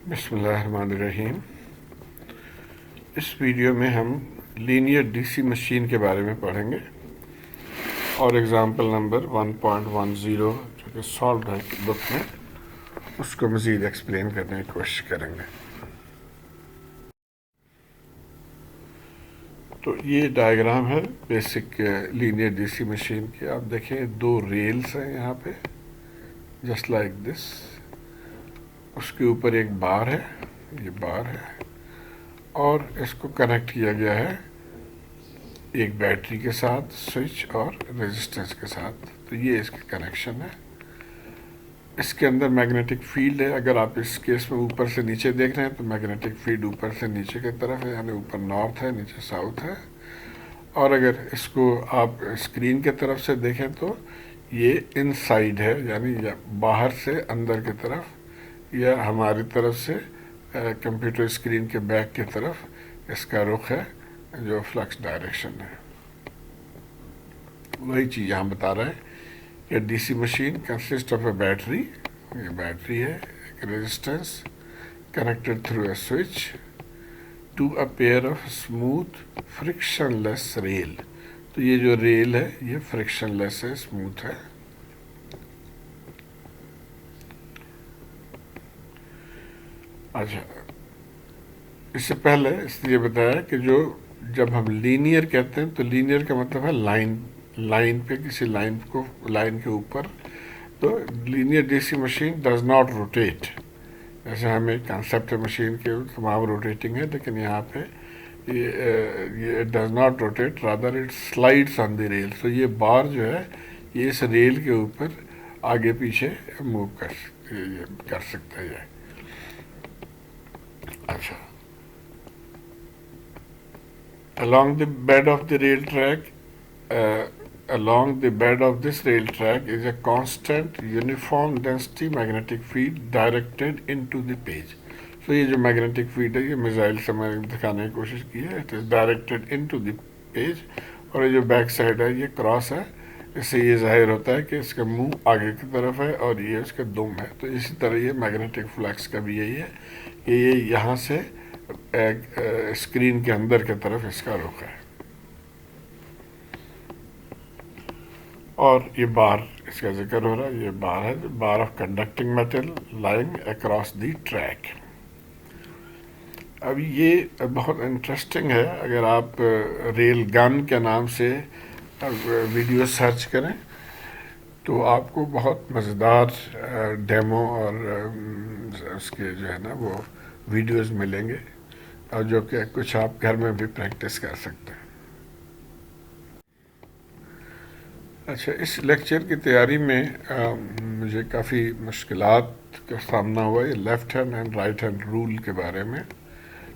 बिस्मिल्लाहिर्रहमानिर्रहीम। इस वीडियो में हम लीनियर डीसी मशीन के बारे में पढ़ेंगे और एग्ज़ाम्पल नंबर 1.10 जो कि सॉल्व है बुक में, उसको मज़ीद एक्सप्लेन करने की कोशिश करेंगे। तो ये डायग्राम है बेसिक लीनियर डीसी मशीन की। आप देखें दो रेल्स हैं यहाँ पे, जस्ट लाइक दिस। उसके ऊपर एक बार है, ये बार है, और इसको कनेक्ट किया गया है एक बैटरी के साथ, स्विच और रेजिस्टेंस के साथ। तो ये इसका कनेक्शन है। इसके अंदर मैग्नेटिक फील्ड है। अगर आप इस केस में ऊपर से नीचे देख रहे हैं तो मैग्नेटिक फील्ड ऊपर से नीचे की तरफ है, यानी ऊपर नॉर्थ है, नीचे साउथ है। और अगर इसको आप स्क्रीन की तरफ से देखें तो ये इनसाइड है, यानी बाहर से अंदर की तरफ, या हमारी तरफ से कंप्यूटर स्क्रीन के बैक की तरफ इसका रुख है, जो फ्लक्स डायरेक्शन है। वही चीज़ यहाँ बता रहा है कि DC machine consist of a battery, ये बैटरी है, एक resistance connected through a switch to a pair of smooth frictionless rail. तो ये जो रेल है ये फ्रिक्शनलेस है, स्मूथ है। अच्छा, इससे पहले इसलिए बताया कि जब हम लीनियर कहते हैं तो लीनियर का मतलब है लाइन पे, किसी लाइन के ऊपर। तो linear DC machine does not rotate. जैसे हमें कंसेप्ट मशीन के तमाम रोटेटिंग है, लेकिन यहाँ पे ये does not rotate, rather it slides on the rail. तो ये बार जो है ये इस रेल के ऊपर आगे पीछे मूव कर सकता है। अच्छा, along the bed of the rail track, along the bed of this rail track is a constant uniform density magnetic field directed into the page. So ये जो मैग्नेटिक फील्ड है ये मिसाइल से मैंने दिखाने की कोशिश की है। It is directed into the page. और ये जो बैक साइड है ये क्रॉस है। इससे ये जाहिर होता है कि इसका मुंह आगे की तरफ है और ये इसका दुम है। तो इसी तरह ये मैग्नेटिक फ्लक्स का भी यही है कि ये यहाँ से स्क्रीन के अंदर की तरफ इसका रुख है। और ये बार, इसका जिक्र हो रहा है, ये बार है, bar of conducting metal lying across the track. अब ये बहुत इंटरेस्टिंग है। अगर आप रेल गन के नाम से वीडियो सर्च करें तो आपको बहुत मज़ेदार डेमो और उसके जो है ना वो वीडियोस मिलेंगे, और जो कि कुछ आप घर में भी प्रैक्टिस कर सकते हैं। अच्छा, इस लेक्चर की तैयारी में मुझे काफ़ी मुश्किलात का सामना हुआ ये left hand and right hand rule के बारे में।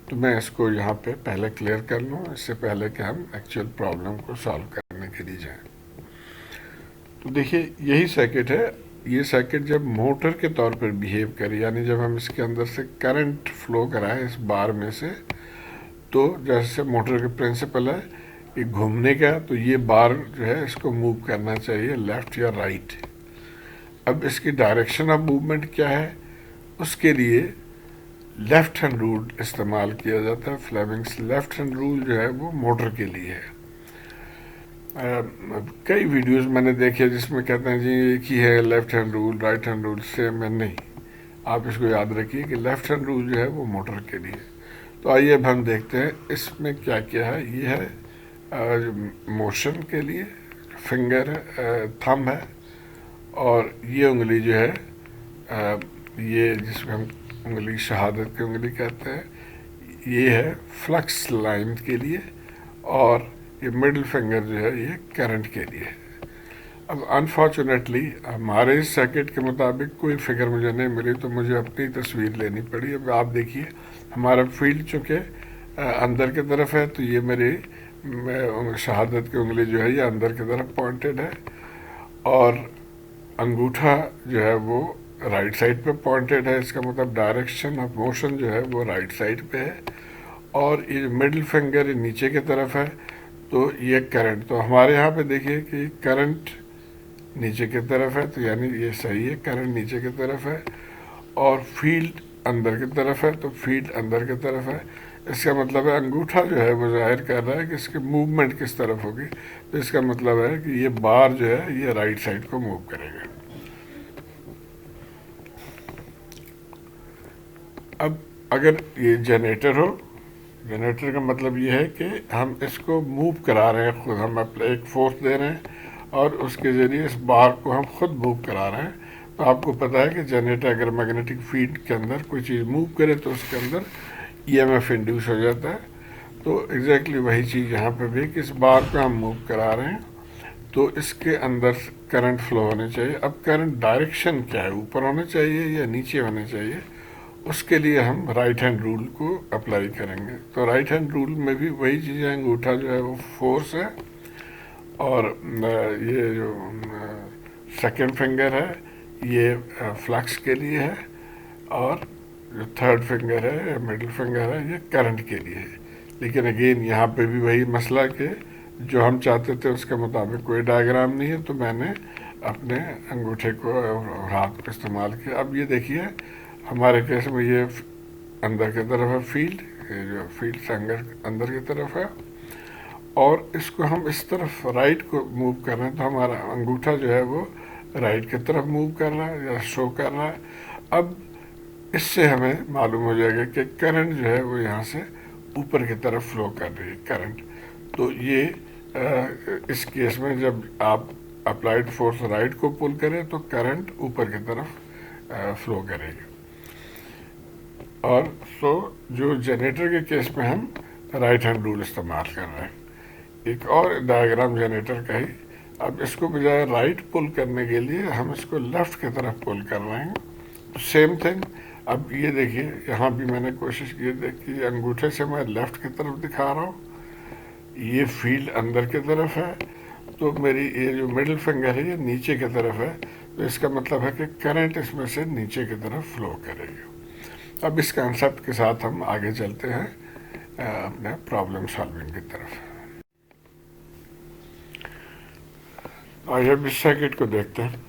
तो मैं इसको यहाँ पे पहले क्लियर कर लूँ, इससे पहले कि हम एक्चुअल प्रॉब्लम को सॉल्व करने के लिए जाएं। तो देखिए यही सर्किट है। ये सर्किट जब मोटर के तौर पर बिहेव करे, यानी जब हम इसके अंदर से करंट फ्लो कराएं इस बार में से, तो जैसे मोटर के प्रिंसिपल है ये घूमने का, तो ये बार जो है इसको मूव करना चाहिए लेफ़्ट या राइट। अब इसकी डायरेक्शन ऑफ मूवमेंट क्या है, उसके लिए लेफ़्ट हैंड रूल इस्तेमाल किया जाता है। फ्लेमिंग्स लेफ़्ट हैंड रूल जो है वो मोटर के लिए है। कई वीडियोस मैंने देखे जिसमें कहते हैं जी एक ही है left hand rule, right hand rule same है। नहीं, आप इसको याद रखिए कि लेफ़्ट हैंड रूल जो है वो मोटर के लिए। तो आइए अब हम देखते हैं इसमें क्या क्या है। ये है मोशन के लिए फिंगर है, थंब है, और ये उंगली जो है ये जिसको हम उंगली शहादत की उंगली कहते हैं, ये है फ्लक्स लाइन के लिए, और ये मिडिल फिंगर जो है ये करंट के लिए। अब अनफॉर्चुनेटली हमारे इस सर्किट के मुताबिक कोई फिगर मुझे नहीं मिली, तो मुझे अपनी तस्वीर लेनी पड़ी। अब आप देखिए हमारा फील्ड चूँकि अंदर की तरफ है, तो ये मेरी शहादत की उंगली जो है ये अंदर की तरफ पॉइंटेड है, और अंगूठा जो है वो राइट साइड पे पॉइंटेड है। इसका मतलब डायरेक्शन ऑफ मोशन जो है वो राइट साइड पे है, और ये मिडिल फिंगर नीचे की तरफ है। तो ये करंट, तो हमारे यहाँ पे देखिए कि करंट नीचे की तरफ है, तो यानी ये सही है, करंट नीचे की तरफ है। और फील्ड अंदर की तरफ है, तो फील्ड अंदर की तरफ है। इसका मतलब है अंगूठा जो है वो जाहिर कर रहा है कि इसकी मूवमेंट किस तरफ होगी। तो इसका मतलब है कि ये बार जो है ये राइट साइड को मूव करेगा। अब अगर ये जनरेटर हो, जनरेटर का मतलब ये है कि हम इसको मूव करा रहे हैं खुद, हम एक फोर्स दे रहे हैं और उसके ज़रिए इस बार को हम खुद मूव करा रहे हैं। तो आपको पता है कि जनरेटर अगर मैग्नेटिक फील्ड के अंदर कोई चीज़ मूव करे तो उसके अंदर ईएमएफ इंड्यूस हो जाता है। तो एग्जैक्टली वही चीज़ यहाँ पे भी कि इस बार को हम मूव करा रहे हैं तो इसके अंदर करंट फ्लो होने चाहिए। अब करंट डायरेक्शन क्या है, ऊपर होना चाहिए या नीचे होना चाहिए, उसके लिए हम राइट हैंड रूल को अप्लाई करेंगे। तो राइट हैंड रूल में भी वही चीज़ है, अंगूठा जो है वो फोर्स है और ये जो सेकंड फिंगर है ये फ्लक्स के लिए है और जो थर्ड फिंगर है या मिडिल फिंगर है ये करंट के लिए है। लेकिन अगेन यहाँ पे भी वही मसला कि जो हम चाहते थे उसके मुताबिक कोई डायग्राम नहीं है, तो मैंने अपने अंगूठे को और हाथ को इस्तेमाल किया। अब ये देखिए हमारे केस में ये अंदर की तरफ है फील्ड, ये जो फील्ड अंदर की तरफ है और इसको हम इस तरफ राइट को मूव कर रहे हैं, तो हमारा अंगूठा जो है वो राइट की तरफ मूव कर रहा है या शो कर रहा है। अब इससे हमें मालूम हो जाएगा कि करंट जो है वो यहाँ से ऊपर की तरफ फ्लो कर रही है करंट। तो ये इस केस में जब आप अप्लाइड फोर्स राइट को पुल करें तो करंट ऊपर की तरफ फ्लो करेगी। और सो जो जनरेटर के केस में हम राइट हैंड रूल इस्तेमाल कर रहे हैं। एक और डायग्राम जनरेटर का ही, अब इसको बजाय राइट पुल करने के लिए हम इसको लेफ्ट की तरफ पुल कर रहे हैं। Same thing. अब ये देखिए यहाँ भी मैंने कोशिश की, देखिए अंगूठे से मैं लेफ्ट की तरफ दिखा रहा हूँ, ये फील्ड अंदर की तरफ है, तो मेरी ये जो मिडिल फिंगर है ये नीचे की तरफ है। तो इसका मतलब है कि करंट इसमें से नीचे की तरफ फ्लो करेगी। अब इस कॉन्सेप्ट के साथ हम आगे चलते हैं अपने प्रॉब्लम सॉल्विंग की तरफ। आइए अब इस सर्किट को देखते हैं।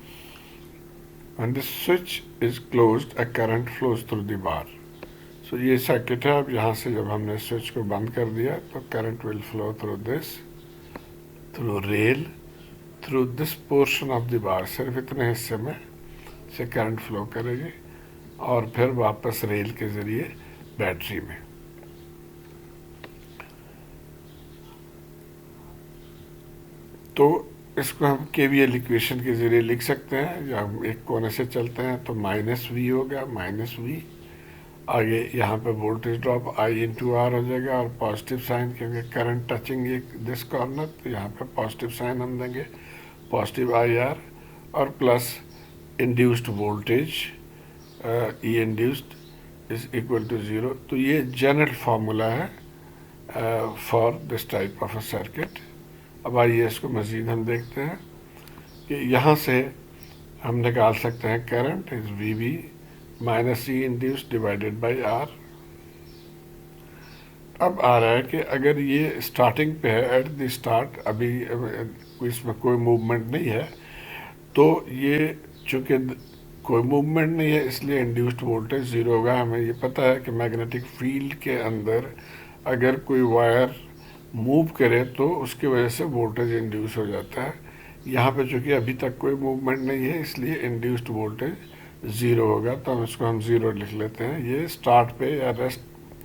When the switch is closed, a current flows through the bar. So ये सर्किट है। अब यहाँ से जब हमने स्विच को बंद कर दिया तो current will flow through this, through rail, through this portion of the bar. सिर्फ इतने हिस्से में से करंट फ्लो करेगी और फिर वापस रेल के जरिए बैटरी में। तो इसको हम केवीएल इक्वेशन के जरिए लिख सकते हैं, या हम एक कोने से चलते हैं तो माइनस वी हो गया, माइनस वी। आगे यहाँ पे voltage drop I into R हो जाएगा और पॉजिटिव साइन, क्योंकि करंट टचिंग दिस कॉर्नर, तो यहाँ पे पॉजिटिव साइन हम देंगे, पॉजिटिव आई आर, और plus induced voltage E induced is equal to 0। तो ये जनरल फार्मूला है for this type of a circuit. अब आइए इसको मज़ीद हम देखते हैं कि यहाँ से हम निकाल सकते हैं current is V B minus C induce divided by R. अब आ रहा है कि अगर ये स्टार्टिंग पे है, एट द स्टार्ट, अभी इसमें कोई मूवमेंट नहीं है, तो ये चूँकि कोई मूवमेंट नहीं है इसलिए इंड्यूस्ड वोल्टेज 0 होगा। हमें ये पता है कि मैग्नेटिक फील्ड के अंदर अगर कोई वायर मूव करे तो उसकी वजह से वोल्टेज इंड्यूस हो जाता है। यहाँ पे चूँकि अभी तक कोई मूवमेंट नहीं है इसलिए इंड्यूस्ड वोल्टेज 0 होगा, तो हम इसको हम 0 लिख लेते हैं। ये स्टार्ट पे या रेस्ट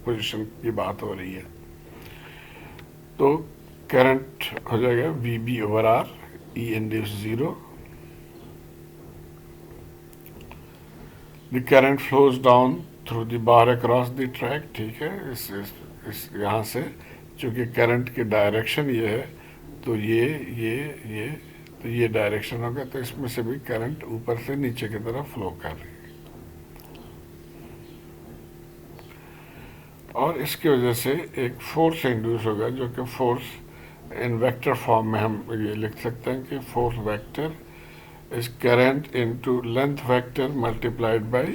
पोजीशन की बात हो रही है। तो करंट हो जाएगा V B over R, E induce 0। The current flows down through the bar across the track. ठीक है, इस यहाँ से चूँकि करंट की डायरेक्शन ये है तो ये तो ये डायरेक्शन होगा, तो इसमें से भी करंट ऊपर से नीचे की तरफ फ्लो कर रही है। और इसकी वजह से एक फोर्स इंड्यूस होगा, जो कि फोर्स इन वेक्टर फॉर्म में हम ये लिख सकते हैं कि force vector is current into length vector multiplied by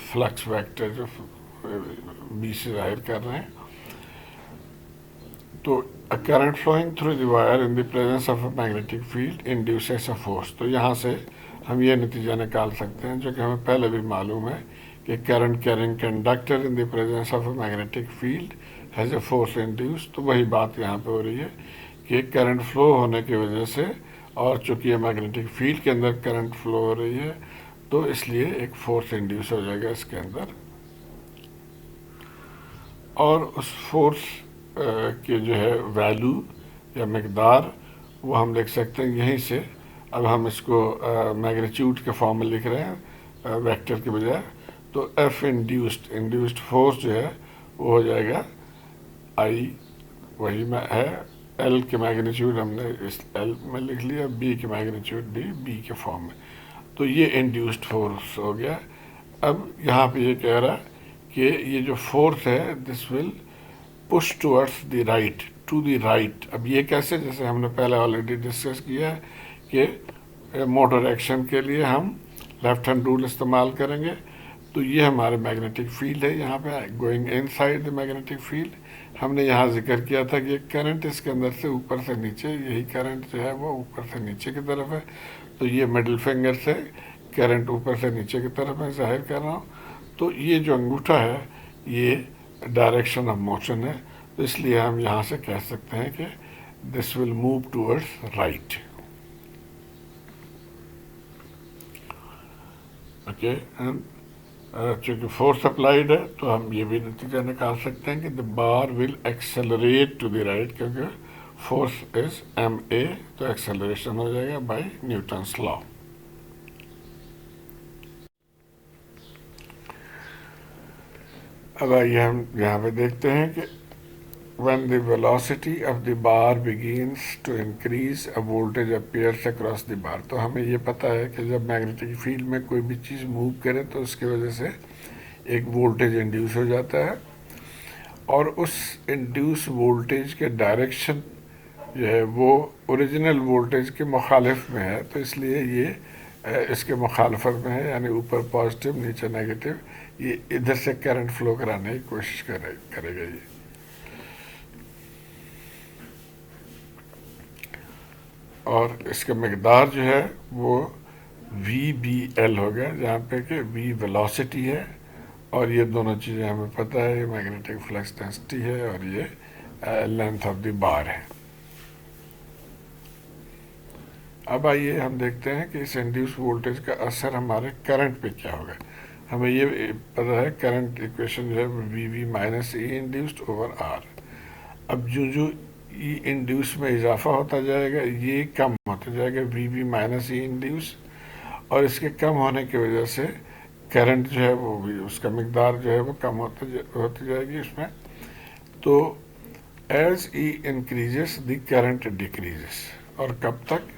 flux vector, जो बी से जाहिर कर रहे हैं। तो a current flowing through the wire in the presence of a magnetic field induces a force। तो यहाँ से हम ये नतीजा निकाल सकते हैं जो कि हमें पहले भी मालूम है कि current carrying conductor in the presence of a magnetic field has a force induce. तो वही बात यहाँ पे हो रही है कि करंट फ्लो होने की वजह से, और चूंकि ये मैग्नेटिक फील्ड के अंदर करंट फ्लो हो रही है, तो इसलिए एक फोर्स इंड्यूस हो जाएगा इसके अंदर। और उस फोर्स के जो है वैल्यू या मकदार, वो हम लिख सकते हैं यहीं से। अब हम इसको मैग्नीट्यूड के फॉर्म में लिख रहे हैं वेक्टर के बजाय। तो एफ इंड्यूस्ड फोर्स जो है वो हो जाएगा आई, वही में है एल के मैग्नीट्यूड हमने इस एल में लिख लिया, बी के मैग्नीट्यूड भी बी के फॉर्म में। तो ये इंड्यूस्ड फोर्स हो गया। अब यहाँ पे ये कह रहा है कि ये जो फोर्स है this will push towards the right, to the right. अब ये कैसे, जैसे हमने पहले ऑलरेडी डिस्कस किया है कि मोटर एक्शन के लिए हम लेफ्ट हैंड रूल इस्तेमाल करेंगे। तो ये हमारे मैग्नेटिक फील्ड है यहाँ पे, going inside the magnetic field. हमने यहाँ जिक्र किया था कि करंट इसके अंदर से ऊपर से नीचे, यही करंट जो है वो ऊपर से नीचे की तरफ है। तो ये मिडिल फिंगर से करंट ऊपर से नीचे की तरफ मैं जाहिर कर रहा हूँ। तो ये जो अंगूठा है ये डायरेक्शन ऑफ मोशन है। तो इसलिए हम यहाँ से कह सकते हैं कि this will move towards right. Okay, चूँकि फोर्स अप्लाइड है तो हम ये भी नतीजा निकाल सकते हैं कि the bar will accelerate to the right, क्योंकि फोर्स इज एम ए, तो एक्सेलरेशन हो जाएगा बाय न्यूटन्स लॉ। अब आइए हम यहाँ पे देखते हैं कि when the velocity of the bar begins to increase, a voltage appears across the bar। तो हमें ये पता है कि जब मैग्नेटिक फील्ड में कोई भी चीज़ मूव करे तो उसकी वजह से एक वोल्टेज इंड्यूस हो जाता है, और उस इंड्यूस वोल्टेज के डायरेक्शन जो है वो ओरिजिनल वोल्टेज के मुखालिफ में है। तो इसलिए ये इसके मुखालफत में है, यानी ऊपर पॉजिटिव नीचे नेगेटिव, ये इधर से करंट फ्लो कराने की कोशिश करेगा ये। और इसका मकदार जो है वो वी बी एल हो गया, जहाँ पे कि वी वेलोसिटी है, और ये दोनों चीज़ें हमें पता है, ये मैग्नेटिक फ्लक्स डेंसिटी है और ये लेंथ ऑफ द बार है। अब आइए हम देखते हैं कि इस इंड्यूस वोल्टेज का असर हमारे करंट पे क्या होगा। हमें ये पता है करंट इक्वेशन जो है V V minus E induced over R. अब जो ई इंड्यूस में इजाफा होता जाएगा ये कम होता जाएगा, V V minus E induce, और इसके कम होने की वजह से करंट जो है वो भी, उसका मकदार जो है वो कम होती जाएगी इसमें। तो as E increases the current decreases. और कब तक,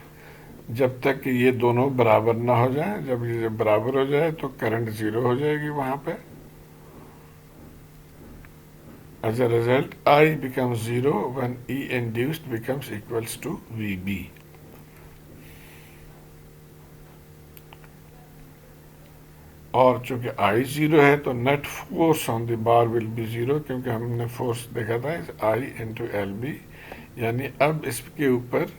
जब तक कि ये दोनों बराबर ना हो जाए। जब ये बराबर हो जाए तो करंट ज़ीरो हो जाएगी वहाँ पे। As a result, I becomes 0 when E induced becomes equals to VB. और चूंकि I 0 है तो net force on the bar will be 0, क्योंकि हमने फोर्स देखा था I इंटू एल बी, यानी अब इसके ऊपर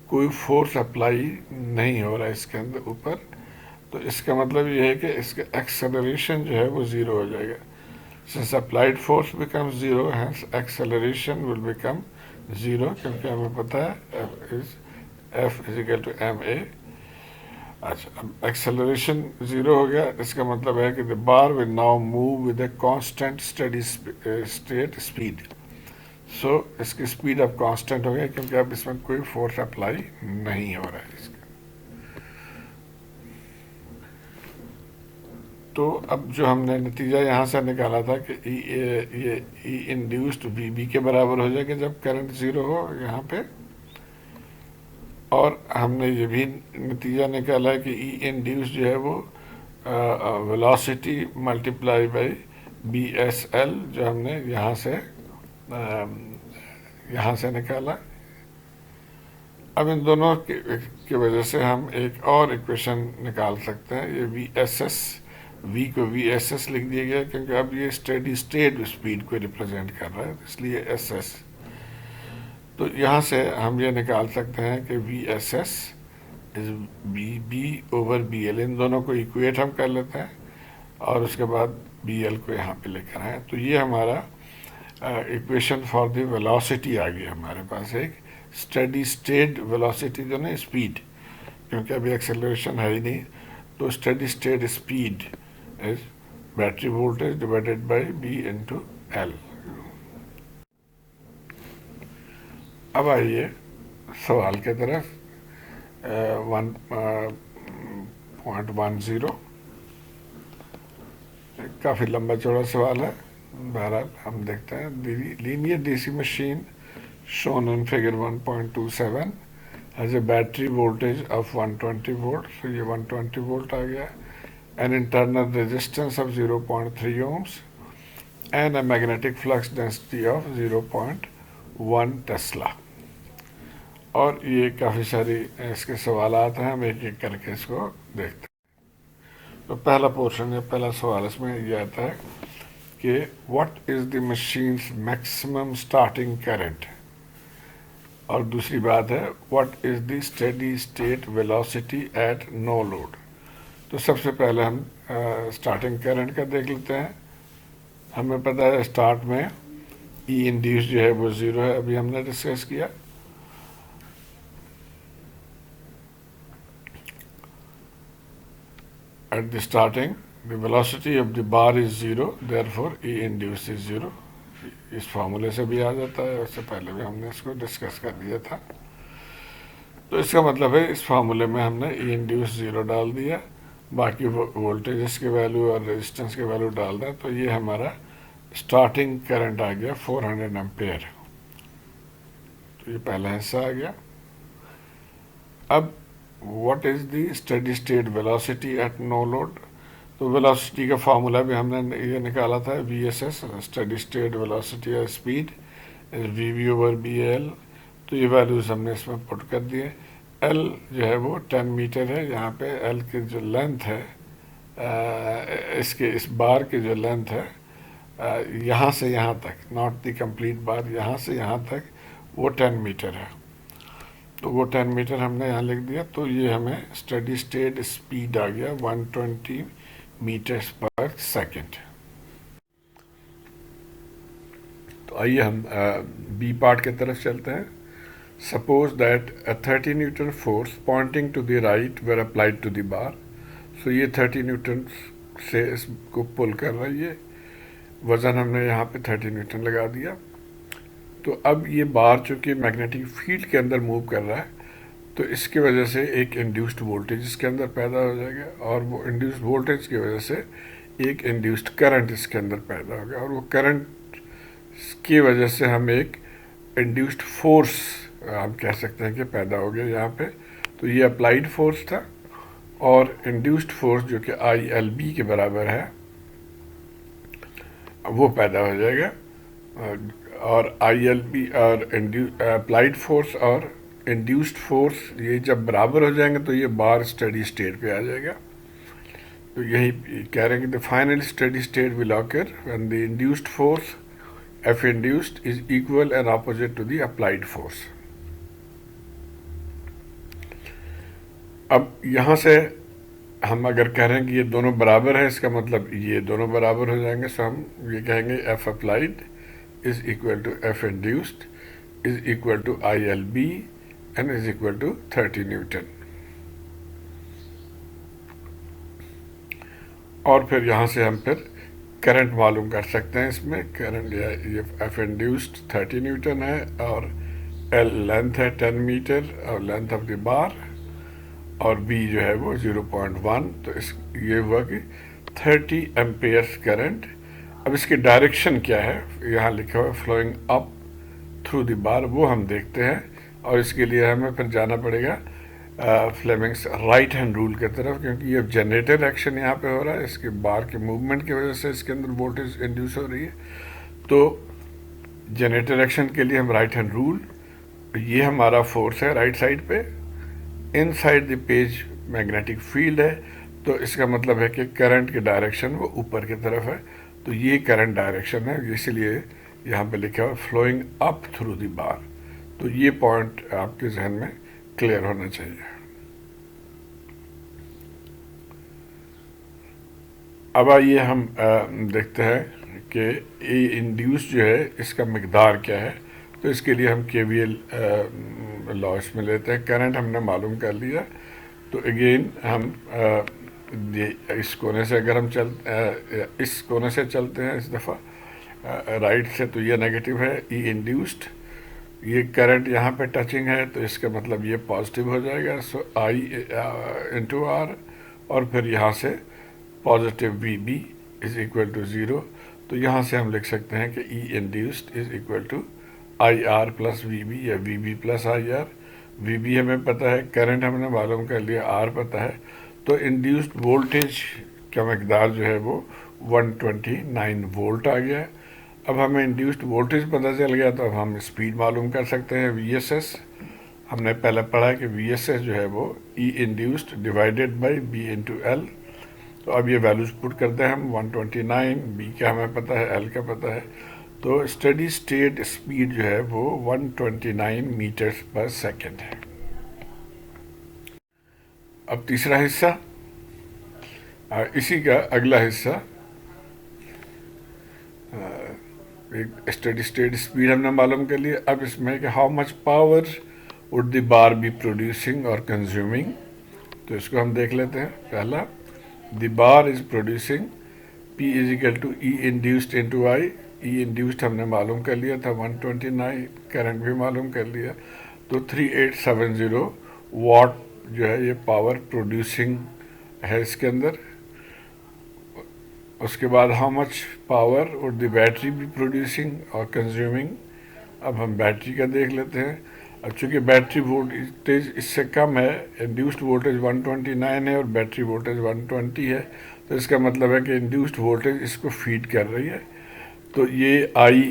कोई फोर्स अप्लाई नहीं हो रहा है इसके अंदर ऊपर। तो इसका मतलब ये है कि इसका एक्सेलरेशन जो है वो 0 हो जाएगा। Since applied force becomes 0, hence acceleration will become 0, क्योंकि हमें पता है F is equal to ma। अच्छा, अब एक्सेलरेशन 0 हो गया, इसका मतलब है कि the bar will now move with a constant steady state speed। So इसकी स्पीड अब कांस्टेंट हो गया, क्योंकि अब इसमें कोई फोर्स अप्लाई नहीं हो रहा है इसका। तो अब जो हमने नतीजा यहाँ से निकाला था कि ये ई इंड्यूस्ड वी बी के बराबर हो जाएगा जब करंट 0 हो यहाँ पे। और हमने ये भी नतीजा निकाला है कि ई इंड्यूस्ड जो है वो velocity multiply by B S L, जो हमने यहाँ से निकाला। अब इन दोनों की वजह से हम एक और इक्वेशन निकाल सकते हैं। ये वी एस एस, वी को वी एस एस लिख दिया गया क्योंकि अब ये स्टेडी स्टेट स्पीड को रिप्रेजेंट कर रहा है, इसलिए एस एस। तो यहाँ से हम ये निकाल सकते हैं कि V S S is B B over B L. इन दोनों को इक्वेट हम कर लेते हैं और उसके बाद बी एल को यहाँ पे लेकर आए। तो ये हमारा इक्वेशन फॉर द वेलोसिटी आ गई हमारे पास, एक स्टेडी स्टेट वेलोसिटी जो ना स्पीड, क्योंकि अभी एक्सेलरेशन है ही नहीं, तो steady state speed is battery voltage divided by B into L. अब आइए सवाल के तरफ। 1.10 काफ़ी लंबा चौड़ा सवाल है, बहरहाल हम देखते हैं। Linear DC machine shown in figure 1.27 has a battery voltage of 120 volt, so ये 120 volt आ गया, an internal resistance of 0.3 ohms and a magnetic flux density of 0.1 Tesla. और ये काफ़ी सारी इसके सवाल आते हैं, हम एक एक करके इसको देखते हैं। तो पहला पोर्शन या पहला सवाल इसमें ये आता है कि what is the machine's maximum starting current, और दूसरी बात है what is the steady state velocity at no load. तो सबसे पहले हम स्टार्टिंग करंट का देख लेते हैं। हमें पता है स्टार्ट में ई इंड्यूस जो है वो 0 है, अभी हमने डिस्कस किया। At the starting, the velocity of the bar is 0, therefore E induced is 0। इस फार्मूले से भी आ जाता है, उससे पहले भी हमने इसको डिस्कस कर दिया था। तो इसका मतलब है इस फार्मूले में हमने E इंड्यूस 0 डाल दिया, बाकी वोल्टेजेस के वैल्यू और रेजिस्टेंस के वैल्यू डाल दें, तो ये हमारा स्टार्टिंग करंट आ गया 400 एम्पेयर। तो ये पहला हिस्सा आ गया। अब what is the steady state velocity at no load, तो वेलोसिटी का फार्मूला भी हमने ये निकाला था, V S S, steady state velocity या speed, V V over B L. तो ये वैल्यूज हमने इसमें पुट कर दिए। एल जो है वो 10 मीटर है, यहाँ पे एल की जो लेंथ है, इसके इस बार की जो लेंथ है यहाँ से यहाँ तक, नॉट द कंप्लीट बार, यहाँ से यहाँ तक वो 10 मीटर है। तो वो 10 मीटर हमने यहाँ लिख दिया। तो ये हमें स्टेडी स्टेट स्पीड आ गया 120 मीटर्स पर सेकेंड। तो आइए हम बी पार्ट की तरफ चलते हैं। Suppose that a 30 newton force pointing to the right were applied to the bar. So ये 30 न्यूटन से इसको पुल कर रही है, वज़न हमने यहाँ पे 30 न्यूटन लगा दिया। तो अब ये बार चूँकि मैग्नेटिक फील्ड के अंदर मूव कर रहा है, तो इसकी वजह से एक इंड्यूस्ड वोल्टेज इसके अंदर पैदा हो जाएगा, और वो इंड्यूस्ड वोल्टेज की वजह से एक इंड्यूस्ड करंट इसके अंदर पैदा होगा, और वो करंट की वजह से हम एक इंड्यूस्ड फोर्स हम कह सकते हैं कि पैदा हो गया यहाँ पे। तो ये अप्लाइड फोर्स था, और इंड्यूस्ड फोर्स जो कि ILB के बराबर है वो पैदा हो जाएगा। और ILB और अप्लाइड फोर्स और इंड्यूस्ड फोर्स ये जब बराबर हो जाएंगे तो ये बार स्टेडी स्टेट पे आ जाएगा। तो यही कह रहे हैं कि the final steady state will occur when the induced force F induced is equal and opposite to the applied force। अब यहाँ से हम अगर कह रहे हैं कि ये दोनों बराबर है, इसका मतलब ये दोनों बराबर हो जाएंगे। सो हम ये कहेंगे F applied is equal to F induced is equal to ILB and is equal to 30 Newton. और फिर यहाँ से हम फिर करंट मालूम कर सकते हैं। इसमें करंट ये F इंड्यूस्ड 30 न्यूटन है, और L लेंथ है 10 मीटर और लेंथ ऑफ द बार, और B जो है वो 0.1। तो इस ये हुआ कि 30 एम्पेयर्स करंट। अब इसकी डायरेक्शन क्या है, यहाँ लिखा हुआ है flowing up through the bar, वो हम देखते हैं। और इसके लिए हमें फिर जाना पड़ेगा फ्लेमिंग्स राइट हैंड रूल की तरफ, क्योंकि ये जनरेटर एक्शन यहाँ पे हो रहा है, इसके बार के मूवमेंट की वजह से इसके अंदर वोल्टेज इंड्यूस हो रही है। तो जनरेटर एक्शन के लिए हम राइट हैंड रूल, ये हमारा फोर्स है राइट साइड पे, inside the page magnetic field है। तो इसका मतलब है कि करंट की डायरेक्शन वो ऊपर की तरफ है। तो ये करंट डायरेक्शन है, इसलिए यहाँ पे लिखा हुआ flowing up through the bar. तो ये पॉइंट आपके जहन में क्लियर होना चाहिए। अब आइए हम देखते हैं कि ए इंड्यूस जो है इसका मकदार क्या है। तो इसके लिए हम केवीएल लॉ इसमें लेते हैं। करंट हमने मालूम कर लिया, तो अगेन हम इस कोने से अगर हम इस कोने से चलते हैं इस दफ़ा राइट से, तो ये नेगेटिव है ई इंड्यूस्ड। ये करंट यहाँ पे टचिंग है, तो इसका मतलब ये पॉजिटिव हो जाएगा, सो आई इंटू आर, और फिर यहाँ से positive V B is equal to zero. तो यहाँ से हम लिख सकते हैं कि E induced is equal to I R plus V B या V B plus I R. V B हमें पता है, करंट हमने मालूम कर लिया, आर पता है, तो इंड्यूस्ड वोल्टेज का मकदार जो है वो 129 वोल्ट आ गया। अब हमें इंड्यूस्ड वोल्टेज पता चल गया, तो अब हम स्पीड मालूम कर सकते हैं वी एस एस। हमने पहले पढ़ा है कि वी एस एस जो है वो E induced divided by B into L. तो अब ये वैल्यूज पुट करते हैं हम, 129, बी का हमें पता है, एल का पता है, तो स्टडी स्टेट स्पीड जो है वो 129 मीटर्स पर सेकेंड है। अब तीसरा हिस्सा, इसी का अगला हिस्सा, एक स्टडी स्टेट स्पीड हमने मालूम कर लिया। अब इसमें कि how much power would the bar be producing और कंज्यूमिंग, तो इसको हम देख लेते हैं। पहला, the bar is producing P is equal to E induced into I. E induced हमने मालूम कर लिया था 129, करंट भी मालूम कर लिया, तो 3870 वाट जो है ये पावर प्रोड्यूसिंग है इसके अंदर। उसके बाद how much power would the battery भी प्रोड्यूसिंग और कंज्यूमिंग। अब हम बैटरी का देख लेते हैं। अब चूंकि बैटरी वोल्टेज इससे कम है, इंड्यूस्ड वोल्टेज 129 है और बैटरी वोल्टेज 120 है, तो इसका मतलब है कि इंड्यूस्ड वोल्टेज इसको फीड कर रही है, तो ये आई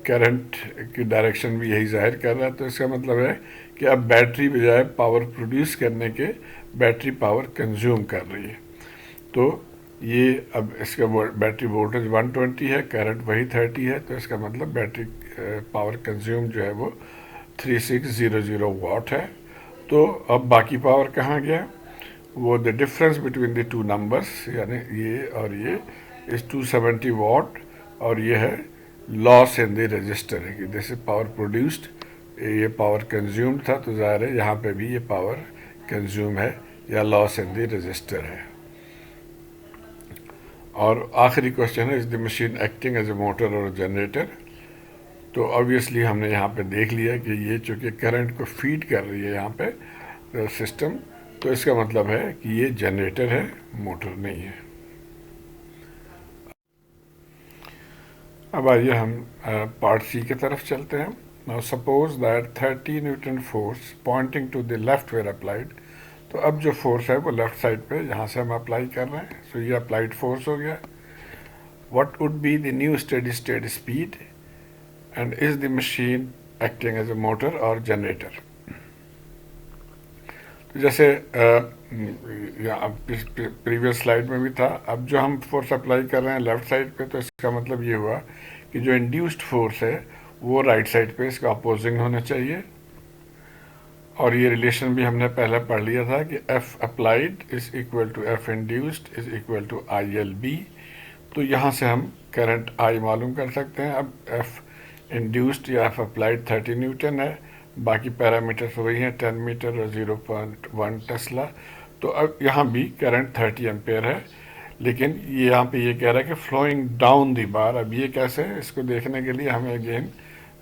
करंट की डायरेक्शन भी यही जाहिर कर रहा है। तो इसका मतलब है कि अब बैटरी बजाय पावर प्रोड्यूस करने के बैटरी पावर कंज्यूम कर रही है। तो ये अब इसका बैटरी वोल्टेज 120 है, करंट वही 30 है, तो इसका मतलब बैटरी पावर कंज्यूम जो है वो 3600 वाट है। तो अब बाकी पावर कहाँ गया, वो the difference between the two numbers, यानी ये और ये इस 270 वाट, और ये है लॉस इन द रजिस्टर है कि दिस इज पावर प्रोड्यूस्ड, ये पावर कंज्यूम्ड था, तो ज़ाहिर है यहाँ पे भी ये पावर कंज्यूम है या लॉस इन द रजिस्टर है। और आखिरी क्वेश्चन है, is the machine acting as a motor और जनरेटर। तो ऑब्वियसली हमने यहाँ पे देख लिया कि ये चूँकि करंट को फीड कर रही है यहाँ पे सिस्टम, तो इसका मतलब है कि ये जनरेटर है, मोटर नहीं है। अब आइए हम पार्ट सी की तरफ चलते हैं। Now suppose that 30 newton force pointing to the left were applied. तो अब जो फोर्स है वो लेफ्ट साइड पे यहाँ से हम अप्लाई कर रहे हैं, सो ये अप्लाइड फोर्स हो गया। What would be the new steady state speed and is the machine acting as a motor और जनरेटर। तो जैसे प्रीवियस स्लाइड में भी था, अब जो हम फोर्स अप्लाई कर रहे हैं लेफ्ट साइड पे, तो इसका मतलब ये हुआ कि जो इंड्यूस्ड फोर्स है वो राइट साइड पे इसका अपोजिंग होना चाहिए। और ये रिलेशन भी हमने पहले पढ़ लिया था कि F applied is equal to F induced is equal to ILB। तो यहाँ से हम करंट I मालूम कर सकते हैं। अब F इंड्यूस्ड या F अप्लाइड 30 न्यूटन है, बाकी पैरामीटर्स वही हैं, 10 मीटर और 0.1 टेस्ला। तो अब यहाँ भी करंट 30 एम्पेयर है, लेकिन ये यहाँ पे ये कह रहा है कि फ्लोइंग डाउन दी बार। अब ये कैसे है, इसको देखने के लिए हमें अगेन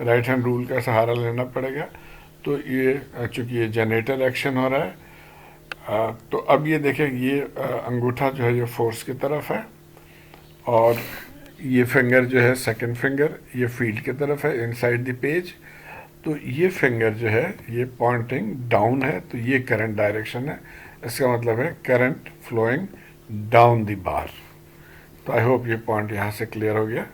राइट हैंड रूल का सहारा लेना पड़ेगा। तो ये चूँकि ये जनरेटर एक्शन हो रहा है, तो अब ये देखें, ये अंगूठा जो है ये फोर्स की तरफ है, और ये फिंगर जो है सेकंड फिंगर ये फील्ड की तरफ है इनसाइड द पेज। तो ये फिंगर जो है ये पॉइंटिंग डाउन है, तो ये करंट डायरेक्शन है, इसका मतलब है current flowing down the bar. तो आई होप ये पॉइंट यहाँ से क्लियर हो गया।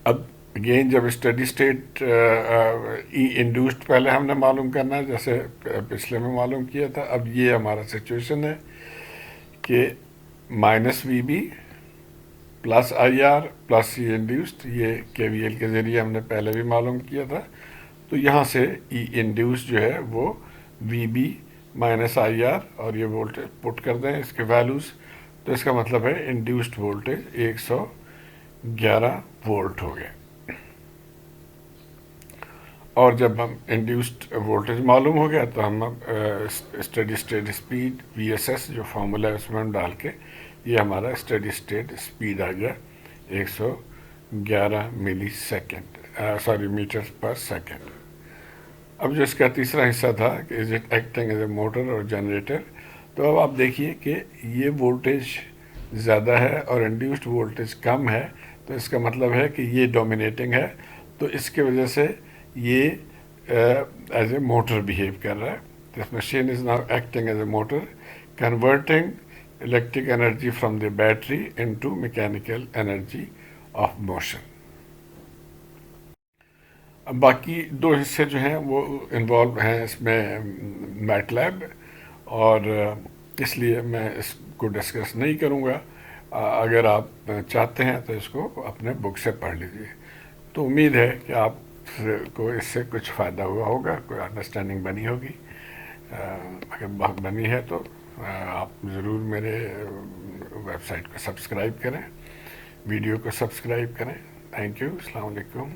अब अगेन जब स्टडी स्टेट ई इंड्यूस्ड पहले हमने मालूम करना है, जैसे पिछले में मालूम किया था। अब ये हमारा सिचुएशन है कि minus V B plus I R plus E induced, ये KVL के ज़रिए हमने पहले भी मालूम किया था। तो यहाँ से ई इंड्यूस्ड जो है वो V B minus I R, और ये वोल्टेज पुट कर दें इसके वैल्यूज़, तो इसका मतलब है इंड्यूस्ड वोल्टेज 111 वोल्ट हो गया। और जब हम इंड्यूस्ड वोल्टेज मालूम हो गया तो हम स्टेडी स्टेट स्पीड VSS जो फार्मूला है उसमें हम डाल के ये हमारा स्टेडी स्टेट स्पीड आ गया 111 मिली सेकेंड, सॉरी मीटर पर सेकेंड। अब जो इसका तीसरा हिस्सा था कि is it acting as a motor और जनरेटर, तो अब आप देखिए कि ये वोल्टेज ज़्यादा है और इंड्यूस्ड वोल्टेज कम है, तो इसका मतलब है कि ये डोमिनेटिंग है, तो इसके वजह से ये एज ए मोटर बिहेव कर रहा है। This machine is now acting as a motor, converting electric energy from the battery into mechanical energy of motion. अब बाकी दो हिस्से जो हैं वो इन्वॉल्व हैं इसमें मैटलैब, और इसलिए मैं इसको डिस्कस नहीं करूँगा। अगर आप चाहते हैं तो इसको अपने बुक से पढ़ लीजिए। तो उम्मीद है कि आप को इससे कुछ फ़ायदा हुआ होगा, कोई अंडरस्टैंडिंग बनी होगी। अगर बनी है तो आप ज़रूर मेरे वेबसाइट को सब्सक्राइब करें, वीडियो को सब्सक्राइब करें। Thank you. अस्सलाम वालेकुम।